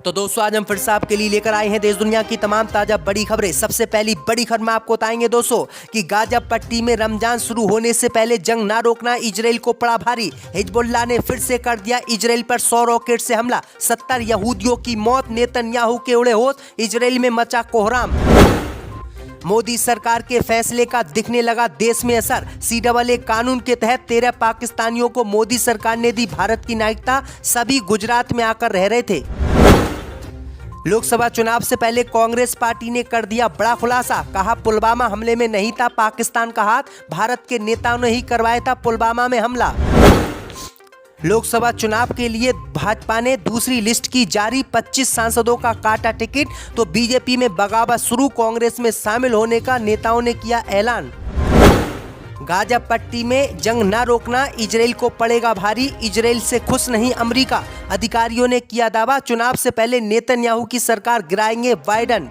तो दोस्तों आज हम फिर से आपके लिए लेकर आए हैं देश दुनिया की तमाम ताजा बड़ी खबरें। सबसे पहली बड़ी खबर में आपको बताएंगे दोस्तों कि गाजा पट्टी में रमजान शुरू होने से पहले जंग ना रोकना इजराइल को पड़ा भारी। हिजबुल्लाह ने फिर से कर दिया इजराइल पर 100 रॉकेट से हमला। 70 यहूदियों की मौत, नेतन्याहू के उड़े होश, इजराइल में मचा कोहराम। मोदी सरकार के फैसले का दिखने लगा देश में असर। CAA कानून के तहत 13 पाकिस्तानियों को मोदी सरकार ने दी भारत की नागरिकता। सभी गुजरात में आकर रह रहे थे। लोकसभा चुनाव से पहले कांग्रेस पार्टी ने कर दिया बड़ा खुलासा। कहा पुलवामा हमले में नहीं था पाकिस्तान का हाथ, भारत के नेताओं ने ही करवाया था पुलवामा में हमला। लोकसभा चुनाव के लिए भाजपा ने दूसरी लिस्ट की जारी। 25 सांसदों का काटा टिकट, तो बीजेपी में बगावत शुरू। कांग्रेस में शामिल होने का नेताओं ने किया ऐलान। गाजा पट्टी में जंग न रोकना इजराइल को पड़ेगा भारी। इजराइल से खुश नहीं अमेरिका, अधिकारियों ने किया दावा। चुनाव से पहले नेतन्याहू की सरकार गिराएंगे बाइडेन।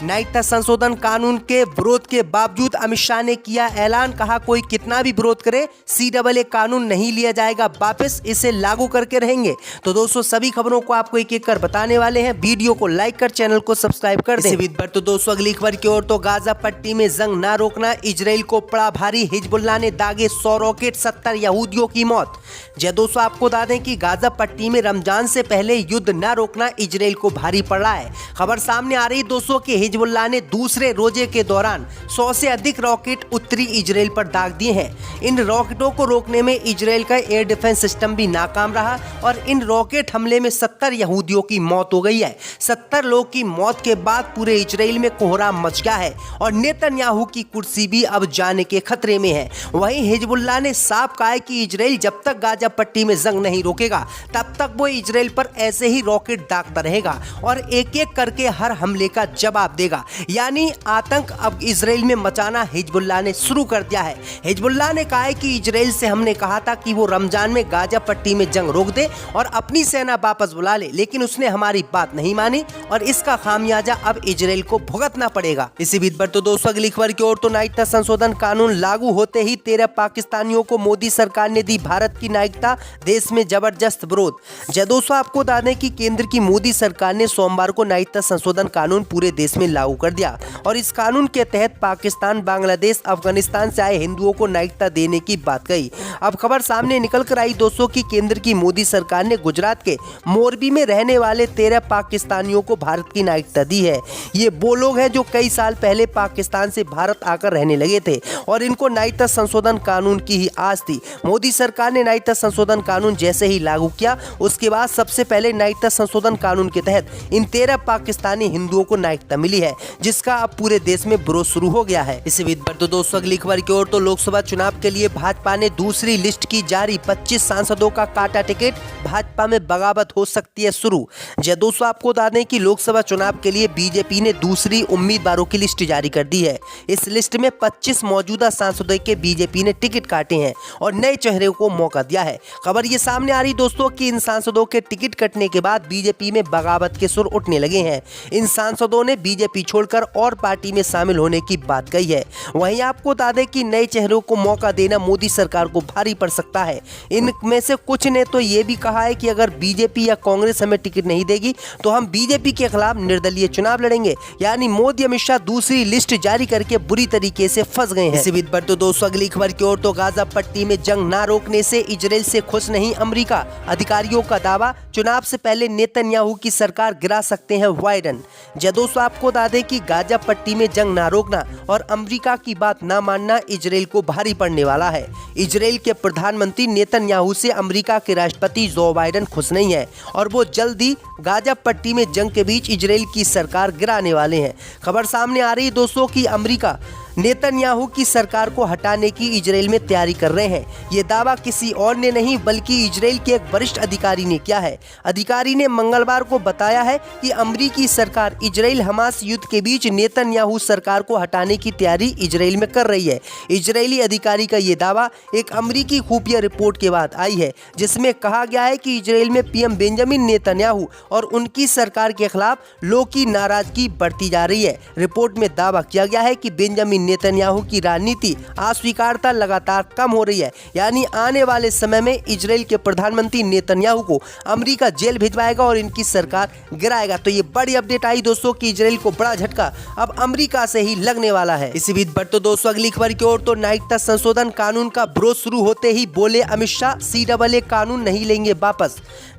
नागरिकता संशोधन कानून के विरोध के बावजूद अमित शाह ने किया ऐलान। कहा कोई कितना भी विरोध करे CAA कानून नहीं लिया जाएगा वापस, इसे लागू करके रहेंगे। तो दोस्तों सभी खबरों को आपको एक एक कर बताने वाले हैं। वीडियो को लाइक कर चैनल को सब्सक्राइब कर दें। तो दोस्तों अगली खबर की ओर। तो गाजा पट्टी में जंग ना रोकना इजराइल को पड़ा भारी। हिजबुल्लाह ने दागे 100 रॉकेट, 70 यहूदियों की मौत। जय दोस्तों आपको बता दें कि गाजा पट्टी में रमजान से पहले युद्ध न रोकना इजराइल को भारी पड़ रहा है। खबर सामने आ रही दोस्तों कि हिजबुल्लाह ने दूसरे रोजे के दौरान 100 से अधिक रॉकेट उत्तरी इजराइल पर दाग दिए हैं। इन रॉकेटों को रोकने में इजराइल का एयर डिफेंस सिस्टम भी नाकाम रहा और इन रॉकेट हमले में 70 यहूदियों की मौत हो गई है। 70 लोग की मौत के बाद पूरे इजराइल में कोहराम मच गया है और नेतन्याहू की कुर्सी भी अब जाने के खतरे में है। वहीं हिजबुल्लाह ने साफ कहा है कि इजराइल जब तक गाजा पट्टी में जंग नहीं रोकेगा तब तक वो इजराइल पर ऐसे ही रॉकेट दागता रहेगा और एक एक करके हर हमले का जवाब देगा। यानी आतंक अब इजराइल में मचाना हिजबुल्लाह ने शुरू कर दिया है। हिजबुल्लाह ने कहा है कि इजराइल से हमने कहा था कि वो रमजान में गाजा पट्टी में जंग रोक दे और अपनी सेना वापस बुला ले, लेकिन उसने हमारी बात नहीं मानी और इसका खामियाजा अब इजराइल को भुगतना पड़ेगा। इसी बीच पर तो दोस्तों अगली खबर की ओर। तो नागरिकता संशोधन कानून लागू होते ही 13 पाकिस्तानियों को मोदी सरकार ने दी भारत की नागरिकता। देश में जबरदस्त विरोध। जय दोस्तों आपको बता दें कि केंद्र की मोदी सरकार ने सोमवार को नागरिकता संशोधन कानून पूरे देश में लागू कर दिया और इस कानून के तहत पाकिस्तान, बांग्लादेश, अफगानिस्तान से आए हिंदुओं को नागरिकता देने की बात कही। अब खबर सामने निकल कर आई दोस्तों कि केंद्र की मोदी सरकार ने गुजरात के मोरबी में रहने वाले 13 पाकिस्तानियों को भारत की नागरिकता दी है। ये वो लोग हैं जो कई साल पहले पाकिस्तान से भारत आकर रहने लगे थे और इनको नागरिकता संशोधन कानून की ही आस थी। मोदी सरकार ने नागरिकता संशोधन कानून जैसे ही लागू किया उसके बाद सबसे पहले नागरिकता संशोधन कानून के तहत इन 13 पाकिस्तानी हिंदुओं को नागरिकता मिली है, जिसका अब पूरे देश में विरोध शुरू हो गया है। इसी बीच पर तो दोस्तों अगली खबर की ओर। तो लोकसभा चुनाव के लिए भाजपा ने दूसरी लिस्ट की जारी। 25 सांसदों का काटा टिकट, भाजपा में बगावत हो सकती है शुरू। जय दोस्तों आपको बता दें कि लोकसभा चुनाव के लिए बीजेपी ने दूसरी उम्मीदवारों की लिस्ट जारी कर दी है। इस लिस्ट में 25 मौजूदा सांसदों के बीजेपी ने टिकट काटे हैं और नए चेहरे को मौका दिया है। खबर ये सामने आ रही दोस्तों कि इन सांसदों के टिकट कटने के बाद बीजेपी में बगावत के सुर उठने लगे हैं। इन सांसदों ने बीजेपी छोड़कर और पार्टी में शामिल होने की बात कही है। वहीं आपको बता दें कि नए चेहरों को मौका देना मोदी सरकार को भारी पड़ सकता है। इनमें से कुछ ने तो ये भी कहा है कि अगर बीजेपी या कांग्रेस हमें टिकट नहीं देगी तो हम बीजेपी के खिलाफ निर्दलीय चुनाव लड़ेंगे। यानी मोदी अमित शाह दूसरी लिस्ट जारी करके बुरी तरीके से फंस गए हैं। इसी बीच पर तो दोस्तों अगली खबर की ओर। तो गाजा पट्टी में जंग ना रोकने से इजराइल से खुश नहीं अमेरिका, अधिकारियों का दावा। चुनाव से पहले नेतन्याहू की सरकार गिरा सकते हैं बाइडेन। जय दोस्तों आपको बता दें कि गाजा पट्टी में जंग ना रोकना और अमेरिका की बात ना मानना इजराइल को भारी पड़ने वाला है। इजराइल के प्रधानमंत्री नेतन्याहू से अमेरिका के राष्ट्रपति जो बाइडेन खुश नहीं है और वो जल्द ही गाजा पट्टी में जंग के बीच इजराइल की सरकार गिराने वाले हैं। खबर सामने आ रही दोस्तों कि अमेरिका नेतन्याहू की सरकार को हटाने की इजराइल में तैयारी कर रहे हैं। ये दावा किसी और ने नहीं बल्कि इजराइल के एक वरिष्ठ अधिकारी ने किया है। अधिकारी ने मंगलवार को बताया है कि अमेरिकी सरकार इजराइल हमास युद्ध के बीच नेतन्याहू सरकार को हटाने की तैयारी इजराइल में कर रही है। इजरायली अधिकारी का ये दावा एक अमेरिकी खुफिया रिपोर्ट के बाद आई है, जिसमें कहा गया है कि इजराइल में पीएम बेंजामिन नेतन्याहू और उनकी सरकार के खिलाफ लोगों की नाराजगी बढ़ती जा रही है। रिपोर्ट में दावा किया गया है कि बेंजामिन नेतन्याहू की राजनीति अस्वीकारता लगातार कम हो रही है। यानी आने वाले समय में इजराइल के प्रधानमंत्री नेतन्याहू को अमेरिका जेल भिजवाएगा और इनकी सरकार गिराएगा। तो ये बड़ी अपडेट आई दोस्तों कि इजराइल को बड़ा झटका अब अमेरिका से ही लगने वाला है। इसी बीच बढ़ तो दोस्तों अगली खबर की ओर, तो नागरिकता संशोधन कानून का विरोध शुरू होते ही बोले अमित शाह, CAA कानून नहीं लेंगे वापस।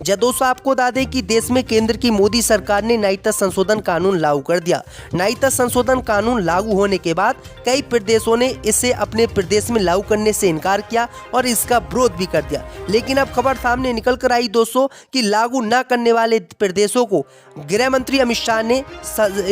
दोस्तों आपको बता दें कि देश में केंद्र की मोदी सरकार ने नागरिकता संशोधन कानून लागू कर दिया। नागरिकता संशोधन कानून लागू होने के बाद कई प्रदेशों ने इसे अपने प्रदेश में लागू करने से इनकार किया और इसका विरोध भी कर दिया। लेकिन अब खबर सामने निकल कर आई दोस्तों कि लागू न करने वाले प्रदेशों को गृह मंत्री अमित शाह ने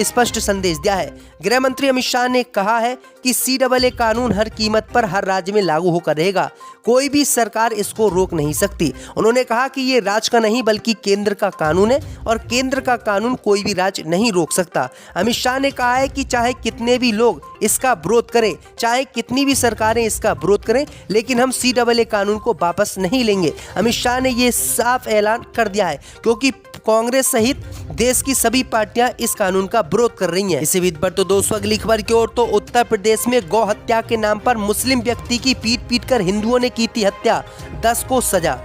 स्पष्ट संदेश दिया है। गृह मंत्री अमित शाह ने कहा है कि CAA कानून हर कीमत पर हर राज्य में लागू होकर रहेगा, कोई भी सरकार इसको रोक नहीं सकती। उन्होंने कहा कि ये राज्य का नहीं बल्कि केंद्र का कानून है और केंद्र का कानून कोई भी राज्य नहीं रोक सकता। अमित शाह ने कहा है कि चाहे कितने भी लोग इसका विरोध करें, चाहे कितनी भी सरकारें इसका विरोध करें, लेकिन हम CAA कानून को वापस नहीं लेंगे। अमित शाह ने ये साफ ऐलान कर दिया है क्योंकि कांग्रेस सहित देश की सभी पार्टियां इस कानून का विरोध कर रही हैं। इसी बीच पर तो दोस्तों अगली खबर की ओर, तो उत्तर प्रदेश में गौ हत्या के नाम पर मुस्लिम व्यक्ति की पीट कर हिंदुओं ने की थी हत्या, 10 को सजा।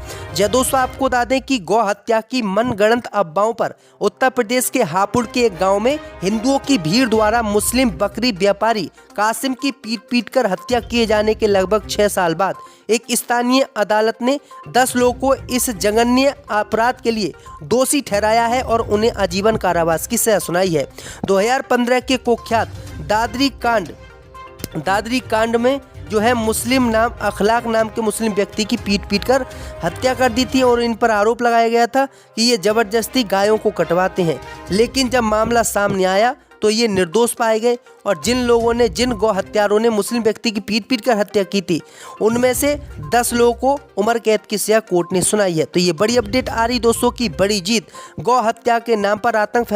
दोस्तों आपको बता दें कि गौ हत्या की मनगढ़ंत अफवाहों पर उत्तर प्रदेश के हापुड़ के एक गांव में हिंदुओं की भीड़ द्वारा मुस्लिम बकरी व्यापारी कासिम की पीट कर हत्या किए जाने के लगभग 6 साल बाद एक स्थानीय अदालत ने 10 लोगों को इस जघन्य अपराध के लिए दोषी ठहराया है और उन्हें आजीवन कारावास की सजा सुनाई है। 2015 के कुख्यात दादरी कांड में जो है मुस्लिम नाम अखलाक नाम के मुस्लिम व्यक्ति की पीट कर हत्या कर दी थी और इन पर आरोप लगाया गया था कि ये जबरदस्ती गायों को कटवाते हैं। लेकिन जब मामला सामने आया तो ये निर्दोष पाए गए और जिन गौ हत्यारों ने मुस्लिम व्यक्ति की पीट कर हत्या की थी उनमें से 10 लोगों को उम्र कैद की सजा कोर्ट ने सुनाई है। तो ये बड़ी अपडेट आ रही दोस्तों की बड़ी जीत गौ हत्या के नाम पर आतंक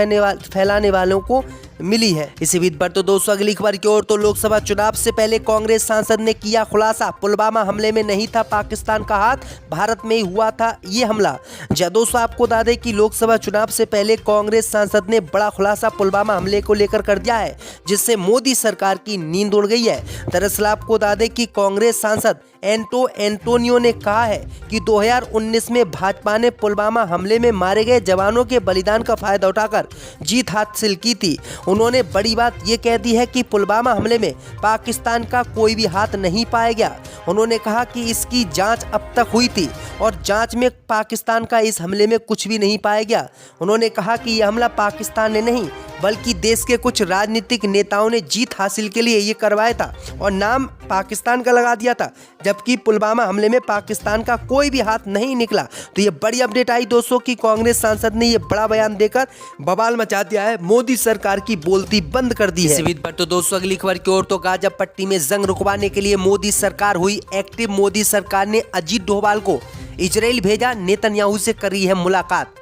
फैलाने वालों को मिली है। इसी बीच पर तो दोस्तों अगली खबर की ओर, तो लोकसभा चुनाव से पहले कांग्रेस सांसद ने किया खुलासा, पुलवामा हमले में नहीं था पाकिस्तान का हाथ, भारत में ही हुआ था ये हमला। दोस्तों आपको बता दें कि लोकसभा चुनाव से पहले कांग्रेस सांसद ने बड़ा खुलासा पुलवामा हमले को लेकर कर दिया है, जिससे मोदी सरकार की नींद उड़ गई है। दरअसल आपको बता दें कि कांग्रेस सांसद एंटोनियो ने कहा है कि 2019 में भाजपा ने पुलवामा हमले में मारे गए जवानों के बलिदान का फायदा उठाकर जीत हासिल की थी। उन्होंने बड़ी बात ये कह दी है कि पुलवामा हमले में पाकिस्तान का कोई भी हाथ नहीं पाया गया। उन्होंने कहा कि इसकी जांच अब तक हुई थी और जांच में पाकिस्तान का इस हमले में कुछ भी नहीं पाया गया। उन्होंने कहा कि यह हमला पाकिस्तान ने नहीं बल्कि देश के कुछ राजनीतिक नेताओं ने जीत हासिल के लिए ये करवाया था और नाम पाकिस्तान का लगा दिया था, जबकि पुलवामा हमले में पाकिस्तान का कोई भी हाथ नहीं निकला। तो ये बड़ी अपडेट आई दोस्तों कि कांग्रेस सांसद ने ये बड़ा बयान देकर बवाल मचा दिया है, मोदी सरकार की बोलती बंद कर दी है। पर तो दोस्तों अगली खबर की ओर, तो गाजा पट्टी में जंग रुकवाने के लिए मोदी सरकार हुई एक्टिव। मोदी सरकार ने अजीत डोभाल को इजराइल भेजा, नेतन्याहू से करी है मुलाकात।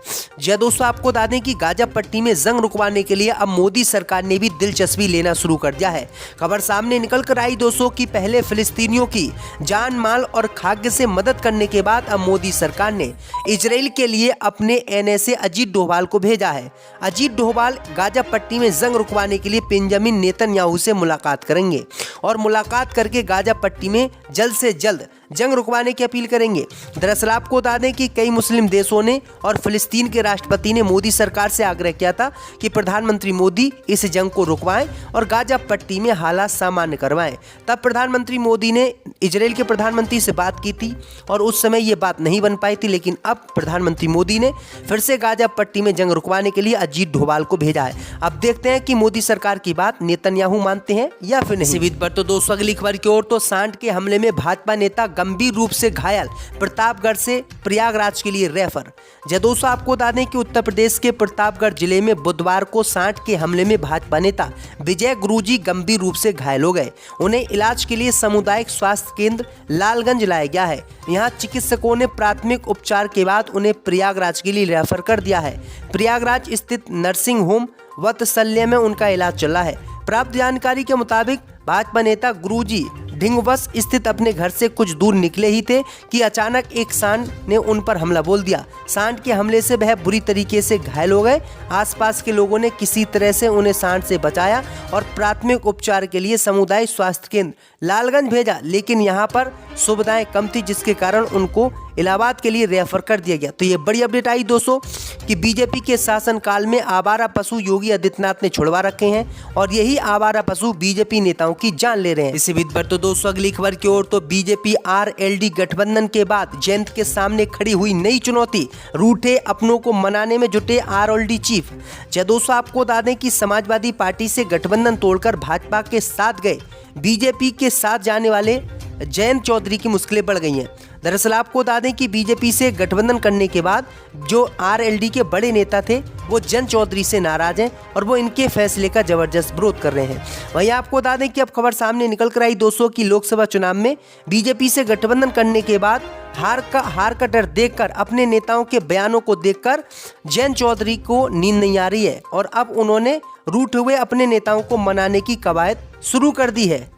दोस्तों आपको बता दें कि गाजा पट्टी में जंग रुकवाने के लिए अब मोदी सरकार ने भी दिलचस्पी लेना शुरू कर दिया है। खबर सामने निकल कर आई दोस्तों कि पहले फिलिस्तीनियों की जान माल और खाद्य से मदद करने के बाद अब मोदी सरकार ने इजराइल के लिए अपने NSA अजीत डोभाल को भेजा है। अजीत डोभाल गाजा पट्टी में जंग रुकवाने के लिए बेंजामिन नेतन्याहू से मुलाकात करेंगे और मुलाकात करके गाजा पट्टी में जल्द से जल्द जंग रुकवाने की अपील करेंगे। दरअसल आपको बता दें कि कई मुस्लिम देशों ने और फिलिस्तीन के राष्ट्रपति ने मोदी सरकार से आग्रह किया था कि प्रधानमंत्री मोदी इस जंग को रुकवाएं और गाजा पट्टी में हालात सामान्य करवाएं। तब प्रधानमंत्री मोदी ने इजराइल के प्रधानमंत्री से बात की थी और उस समय ये बात नहीं बन पाई थी, लेकिन अब प्रधानमंत्री मोदी ने फिर से गाजा पट्टी में जंग रुकवाने के लिए अजीत डोभाल को भेजा है। अब देखते हैं कि मोदी सरकार की बात नेतन्याहू मानते हैं या फिर नहीं। पर तो दोस्तों अगली खबर की ओर, तो सांड के हमले में भाजपा नेता गंभीर रूप से घायल, प्रतापगढ़ से प्रयागराज के लिए रेफर। दोस्तों आपको बता दें कि उत्तर प्रदेश के प्रतापगढ़ जिले में बुधवार को सांड के हमले में भाजपा नेता विजय गुरुजी गंभीर रूप से घायल हो गए। उन्हें इलाज के लिए सामुदायिक स्वास्थ्य केंद्र लालगंज लाया गया है। यहाँ चिकित्सकों ने प्राथमिक उपचार के बाद उन्हें प्रयागराज के लिए रेफर कर दिया है। प्रयागराज स्थित नर्सिंग होम वत्सल्य में उनका इलाज चल रहा है। प्राप्त जानकारी के मुताबिक भाजपा नेता गुरुजी ढिंगवस स्थित अपने घर से कुछ दूर निकले ही थे कि अचानक एक सांड ने उन पर हमला बोल दिया। सांड के हमले से वह बुरी तरीके से घायल हो गए। आसपास के लोगों ने किसी तरह से उन्हें सांड से बचाया और प्राथमिक उपचार के लिए सामुदायिक स्वास्थ्य केंद्र लालगंज भेजा, लेकिन यहाँ पर सुविधाएं कम थी, जिसके कारण उनको इलाहाबाद के लिए रेफर कर दिया गया। तो ये बड़ी अपडेट आई दोस्तों कि बीजेपी के शासनकाल में आवारा पशु योगी आदित्यनाथ ने छुड़वा रखे हैं और यही आवारा पशु बीजेपी नेताओं की जान ले रहे हैं। इसी बीच पर तो दोस्तों अगली खबर की ओर, तो बीजेपी आरएलडी गठबंधन के बाद जयंत के सामने खड़ी हुई नई चुनौती, रूठे अपनों को मनाने में जुटे आरएलडी चीफ। दोस्तों आपको बता दें कि समाजवादी पार्टी से गठबंधन तोड़कर भाजपा के साथ गए बीजेपी के साथ जाने वाले जयंत चौधरी की मुश्किलें बढ़ गई हैं। दरअसल आपको बता दें कि बीजेपी से गठबंधन करने के बाद जो आरएलडी के बड़े नेता थे वो जयंत चौधरी से नाराज हैं और वो इनके फैसले का जबरदस्त विरोध कर रहे हैं। वहीं आपको बता दें कि अब खबर सामने निकल कर आई दोस्तों की लोकसभा चुनाव में बीजेपी से गठबंधन करने के बाद हार का डर देखकर, अपने नेताओं के बयानों को देखकर जयंत चौधरी को नींद नहीं आ रही है और अब उन्होंने रूठे हुए अपने नेताओं को मनाने की कवायद शुरू कर दी है।